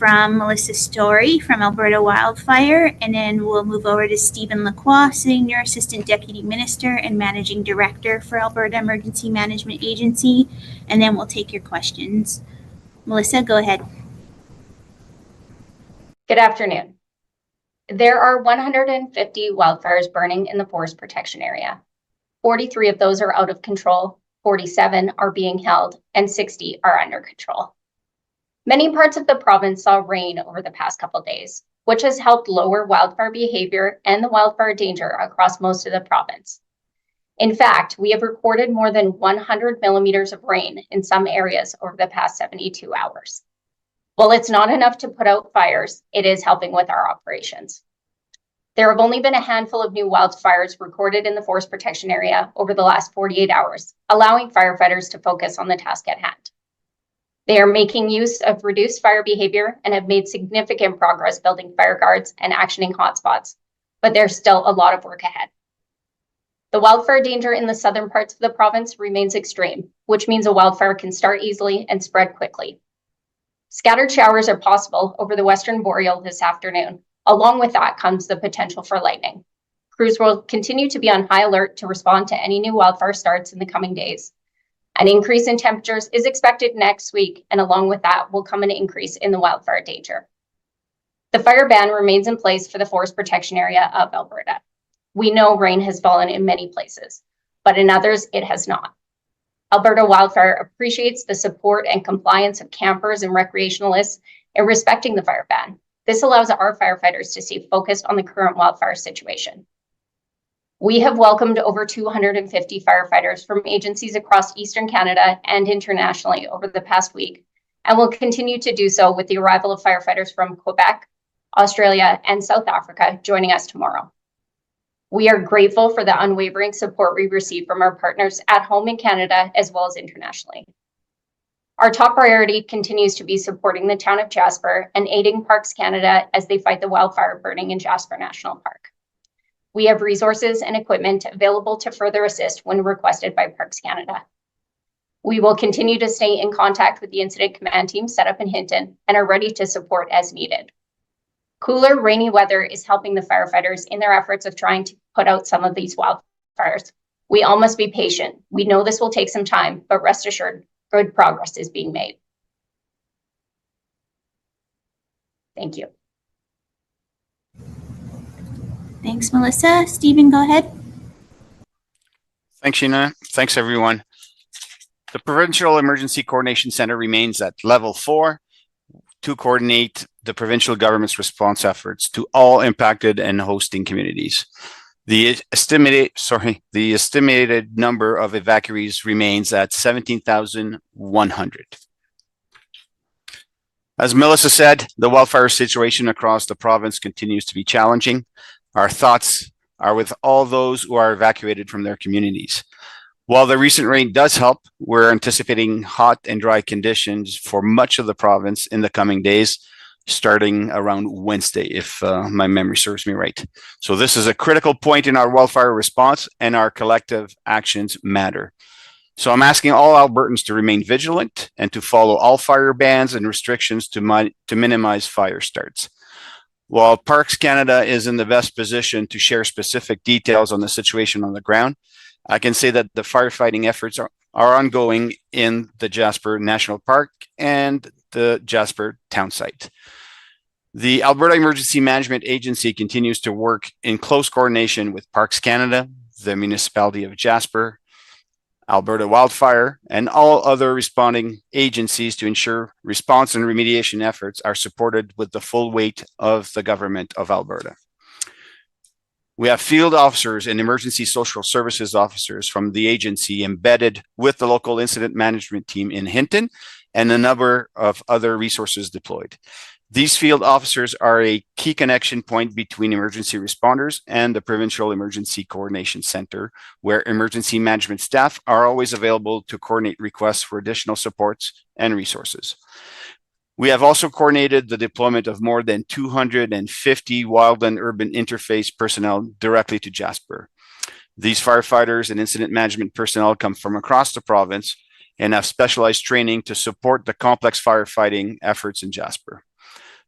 from Melissa Story from Alberta Wildfire, and then we'll move over to Stephen Lacroix, Senior Assistant Deputy Minister and Managing Director for Alberta Emergency Management Agency, and then we'll take your questions. Melissa, go ahead. Good afternoon. There are 150 wildfires burning in the forest protection area. 43 of those are out of control, 47 are being held, and 60 are under control. Many parts of the province saw rain over the past couple days, which has helped lower wildfire behavior and the wildfire danger across most of the province. In fact, we have recorded more than 100 millimeters of rain in some areas over the past 72 hours. While it's not enough to put out fires, it is helping with our operations. There have only been a handful of new wildfires recorded in the forest protection area over the last 48 hours, allowing firefighters to focus on the task at hand. They are making use of reduced fire behavior and have made significant progress building fire guards and actioning hotspots, but there's still a lot of work ahead. The wildfire danger in the southern parts of the province remains extreme, which means a wildfire can start easily and spread quickly. Scattered showers are possible over the western boreal this afternoon. Along with that comes the potential for lightning. Crews will continue to be on high alert to respond to any new wildfire starts in the coming days. An increase in temperatures is expected next week, and along with that will come an increase in the wildfire danger. The fire ban remains in place for the forest protection area of Alberta. We know rain has fallen in many places, but in others it has not. Alberta Wildfire appreciates the support and compliance of campers and recreationalists in respecting the fire ban. This allows our firefighters to stay focused on the current wildfire situation. We have welcomed over 250 firefighters from agencies across Eastern Canada and internationally over the past week, and will continue to do so with the arrival of firefighters from Quebec, Australia, and South Africa joining us tomorrow. We are grateful for the unwavering support we receive from our partners at home in Canada as well as internationally. Our top priority continues to be supporting the town of Jasper and aiding Parks Canada as they fight the wildfire burning in Jasper National Park. We have resources and equipment available to further assist when requested by Parks Canada. We will continue to stay in contact with the incident command team set up in Hinton and are ready to support as needed. Cooler, rainy weather is helping the firefighters in their efforts of trying to put out some of these wildfires. We all must be patient. We know this will take some time, but rest assured, good progress is being made. Thank you. Thanks, Melissa. Stephen, go ahead. Thanks, Sheena. Thanks, everyone. The Provincial Emergency Coordination Center remains at level 4 to coordinate the provincial government's response efforts to all impacted and hosting communities. The estimated number of evacuees remains at 17,100. As Melissa said, the wildfire situation across the province continues to be challenging. Our thoughts are with all those who are evacuated from their communities. While the recent rain does help, we're anticipating hot and dry conditions for much of the province in the coming days, starting around Wednesday, if my memory serves me right. So this is a critical point in our wildfire response, and our collective actions matter. So I'm asking all Albertans to remain vigilant and to follow all fire bans and restrictions to minimize fire starts. While Parks Canada is in the best position to share specific details on the situation on the ground, I can say that the firefighting efforts are ongoing in the Jasper National Park and the Jasper town site. The Alberta Emergency Management Agency continues to work in close coordination with Parks Canada, the municipality of Jasper, Alberta Wildfire, and all other responding agencies to ensure response and remediation efforts are supported with the full weight of the government of Alberta. We have field officers and emergency social services officers from the agency embedded with the local incident management team in Hinton, and a number of other resources deployed. These field officers are a key connection point between emergency responders and the Provincial Emergency Coordination Center, where emergency management staff are always available to coordinate requests for additional supports and resources. We have also coordinated the deployment of more than 250 wild and urban interface personnel directly to Jasper. These firefighters and incident management personnel come from across the province and have specialized training to support the complex firefighting efforts in Jasper.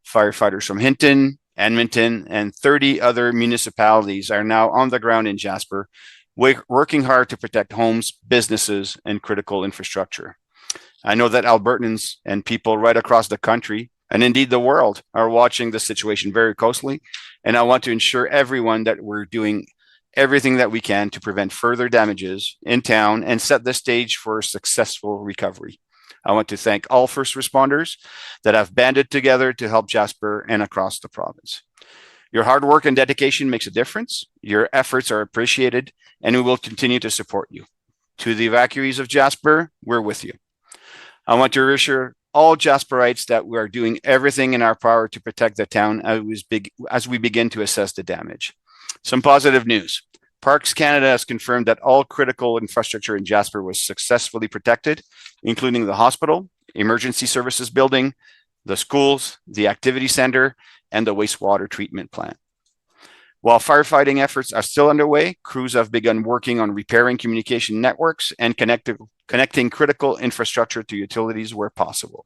Firefighters from Hinton, Edmonton, and 30 other municipalities are now on the ground in Jasper, working hard to protect homes, businesses, and critical infrastructure. I know that Albertans and people right across the country, and indeed the world, are watching the situation very closely, and I want to ensure everyone that we're doing everything that we can to prevent further damages in town and set the stage for a successful recovery. I want to thank all first responders that have banded together to help Jasper and across the province. Your hard work and dedication makes a difference. Your efforts are appreciated, and we will continue to support you. To the evacuees of Jasper, we're with you. I want to reassure all Jasperites that we are doing everything in our power to protect the town as we begin to assess the damage. Some positive news. Parks Canada has confirmed that all critical infrastructure in Jasper was successfully protected, including the hospital, emergency services building, the schools, the activity center, and the wastewater treatment plant. While firefighting efforts are still underway, crews have begun working on repairing communication networks and connecting critical infrastructure to utilities where possible.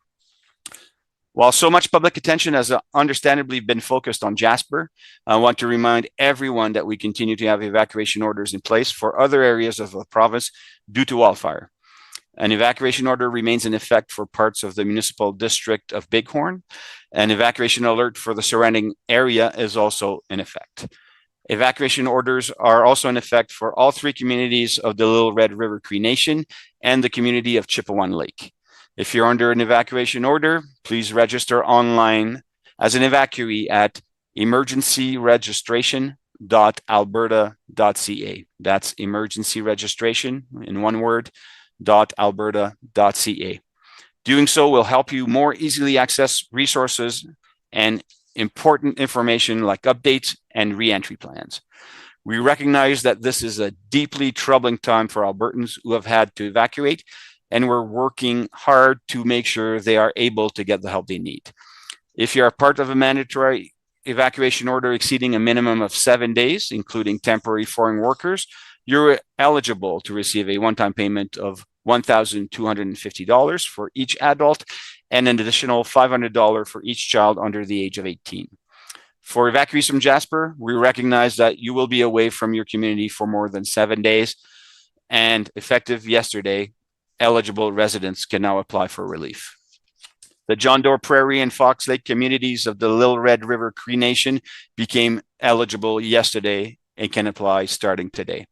While so much public attention has understandably been focused on Jasper, I want to remind everyone that we continue to have evacuation orders in place for other areas of the province due to wildfire. An evacuation order remains in effect for parts of the municipal district of Bighorn. An evacuation alert for the surrounding area is also in effect. Evacuation orders are also in effect for all 3 communities of the Little Red River Cree Nation and the community of Chippewan Lake. If you're under an evacuation order, please register online as an evacuee at emergencyregistration.alberta.ca. That's emergency registration in one word, .alberta.ca. Doing so will help you more easily access resources and important information like updates and re-entry plans. We recognize that this is a deeply troubling time for Albertans who have had to evacuate, and we're working hard to make sure they are able to get the help they need. If you are part of a mandatory evacuation order exceeding a minimum of 7 days, including temporary foreign workers, you're eligible to receive a one-time payment of $1,250 for each adult and an additional $500 for each child under the age of 18. For evacuees from Jasper, we recognize that you will be away from your community for more than 7 days, and effective yesterday, eligible residents can now apply for relief. The John Doe Prairie and Fox Lake communities of the Little Red River Cree Nation became eligible yesterday and can apply starting today.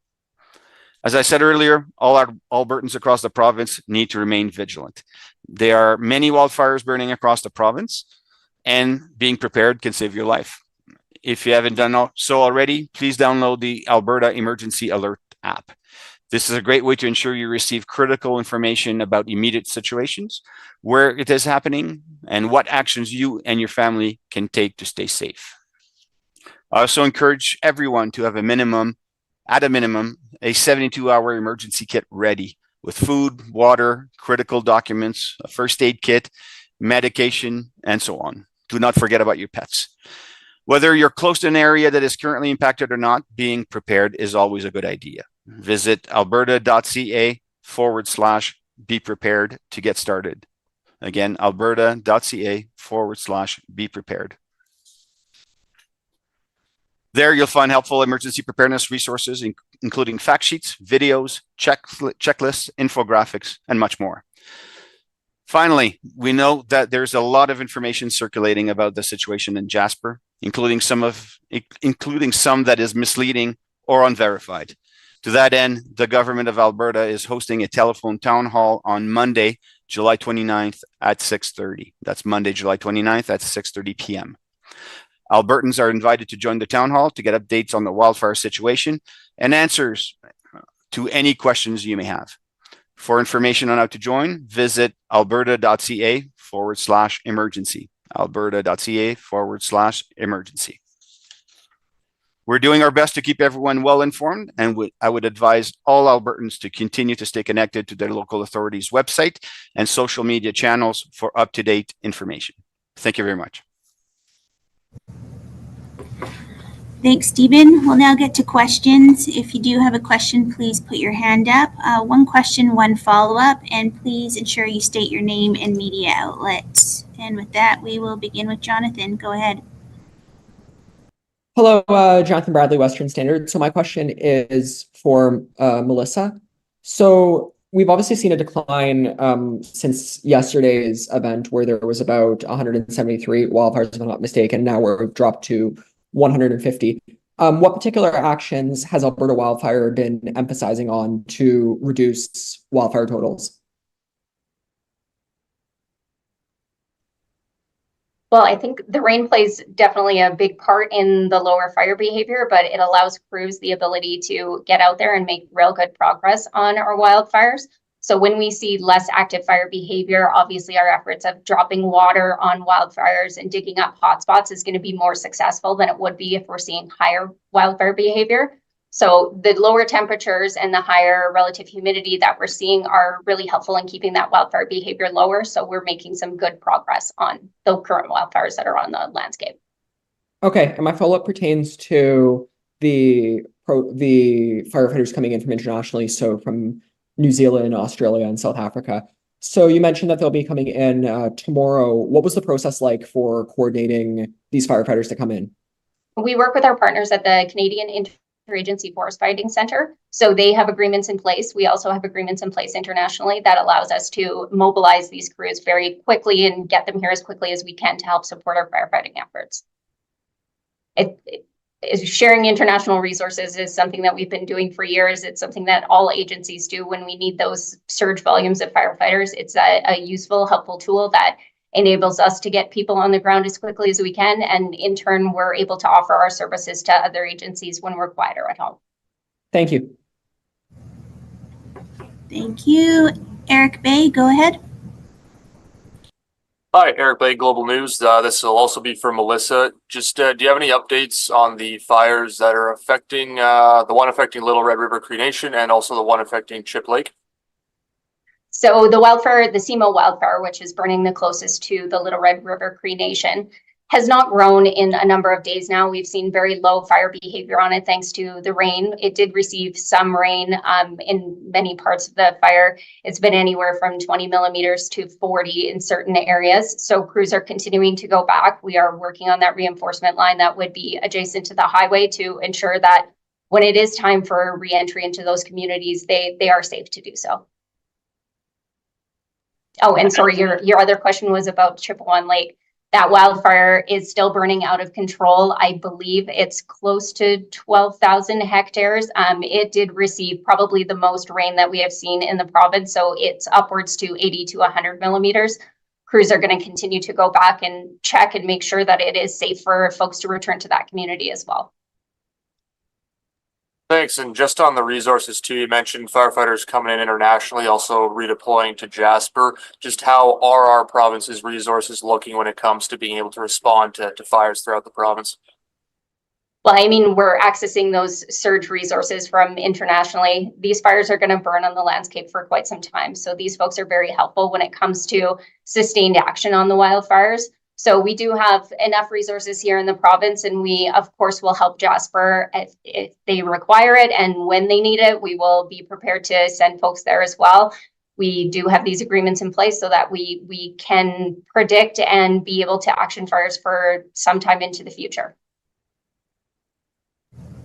As I said earlier, all our Albertans across the province need to remain vigilant. There are many wildfires burning across the province, and being prepared can save your life. If you haven't done so already, please download the Alberta Emergency Alert app. This is a great way to ensure you receive critical information about immediate situations, where it is happening, and what actions you and your family can take to stay safe. I also encourage everyone to have at a minimum, a 72-hour emergency kit ready with food, water, critical documents, a first aid kit, medication, and so on. Do not forget about your pets. Whether you're close to an area that is currently impacted or not, being prepared is always a good idea. Visit alberta.ca/be prepared to get started. Again, alberta.ca/be prepared. There you'll find helpful emergency preparedness resources, including fact sheets, videos, checklists, infographics, and much more. Finally, we know that there's a lot of information circulating about the situation in Jasper, including some that is misleading or unverified. To that end, the government of Alberta is hosting a telephone town hall on Monday, July 29th at 6:30. That's Monday, July 29th at 6:30 p.m. Albertans are invited to join the town hall to get updates on the wildfire situation and answers to any questions you may have. For information on how to join, visit alberta.ca/emergency. alberta.ca/emergency. We're doing our best to keep everyone well informed, and I would advise all Albertans to continue to stay connected to their local authorities' website and social media channels for up-to-date information. Thank you very much. Thanks, Stephen. We'll now get to questions. If you do have a question, please put your hand up. One question, one follow-up, and please ensure you state your name and media outlet. And with that, we will begin with Jonathan. Go ahead. Hello, Jonathan Bradley, Western Standard. So my question is for Melissa. So we've obviously seen a decline since yesterday's event where there was about 173 wildfires, if I'm not mistaken. Now we're dropped to 150. What particular actions has Alberta Wildfire been emphasizing on to reduce wildfire totals? Well, I think the rain plays definitely a big part in the lower fire behavior, but it allows crews the ability to get out there and make real good progress on our wildfires. So when we see less active fire behavior, obviously our efforts of dropping water on wildfires and digging up hotspots is going to be more successful than it would be if we're seeing higher wildfire behavior. So the lower temperatures and the higher relative humidity that we're seeing are really helpful in keeping that wildfire behavior lower. So we're making some good progress on the current wildfires that are on the landscape. Okay, and my follow-up pertains to the firefighters coming in from internationally, so from New Zealand, Australia, and South Africa. So you mentioned that they'll be coming in tomorrow. What was the process like for coordinating these firefighters to come in? We work with our partners at the Canadian Interagency Forest Fighting Center. So they have agreements in place. We also have agreements in place internationally that allows us to mobilize these crews very quickly and get them here as quickly as we can to help support our firefighting efforts. Sharing international resources is something that we've been doing for years. It's something that all agencies do when we need those surge volumes of firefighters. It's a useful, helpful tool that enables us to get people on the ground as quickly as we can. And in turn, we're able to offer our services to other agencies when we're quieter at home. Thank you. Thank you. Eric Bay, go ahead. Hi, Eric Bay, Global News. This will also be for Melissa. Just do you have any updates on the fires that are affecting the one affecting Little Red River Cree Nation and also the one affecting Chip Lake? So the wildfire, the SEMO wildfire, which is burning the closest to the Little Red River Cree Nation, has not grown in a number of days now. We've seen very low fire behavior on it thanks to the rain. It did receive some rain in many parts of the fire. It's been anywhere from 20 millimeters to 40 in certain areas. So crews are continuing to go back. We are working on that reinforcement line that would be adjacent to the highway to ensure that when it is time for re-entry into those communities, they are safe to do so. Oh, and sorry, your other question was about Chippewa Lake. That wildfire is still burning out of control. I believe it's close to 12,000 hectares. It did receive probably the most rain that we have seen in the province. So it's upwards to 80 to 100 millimeters. Crews are going to continue to go back and check and make sure that it is safe for folks to return to that community as well. Thanks. And just on the resources too, you mentioned firefighters coming in internationally, also redeploying to Jasper. Just how are our province's resources looking when it comes to being able to respond to fires throughout the province? Well, I mean, we're accessing those surge resources from internationally. These fires are going to burn on the landscape for quite some time. So these folks are very helpful when it comes to sustained action on the wildfires. So we do have enough resources here in the province, and we, of course, will help Jasper if they require it. And when they need it, we will be prepared to send folks there as well. We do have these agreements in place so that we can predict and be able to action fires for some time into the future.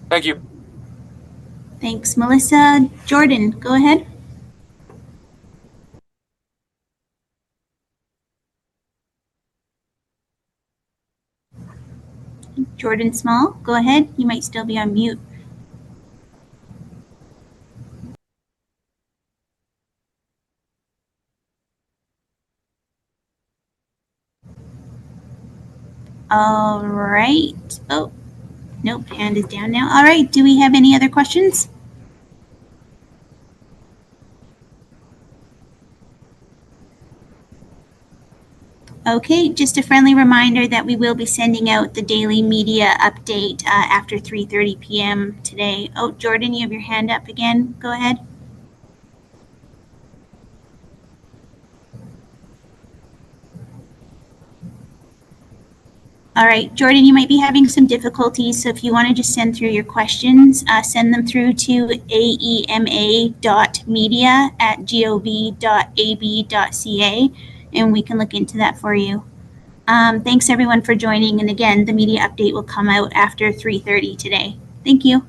Thank you. Thanks, Melissa. Jordan, go ahead. Jordan Small, go ahead. You might still be on mute. All right. Oh, nope, hand is down now. All right, do we have any other questions? Okay, just a friendly reminder that we will be sending out the daily media update after 3:30 p.m. today. Oh, Jordan, you have your hand up again. Go ahead. All right, Jordan, you might be having some difficulties, so if you want to just send through your questions, send them through to aema.media@gov.ab.ca, and we can look into that for you. Thanks everyone for joining. And again, the media update will come out after 3:30 today. Thank you.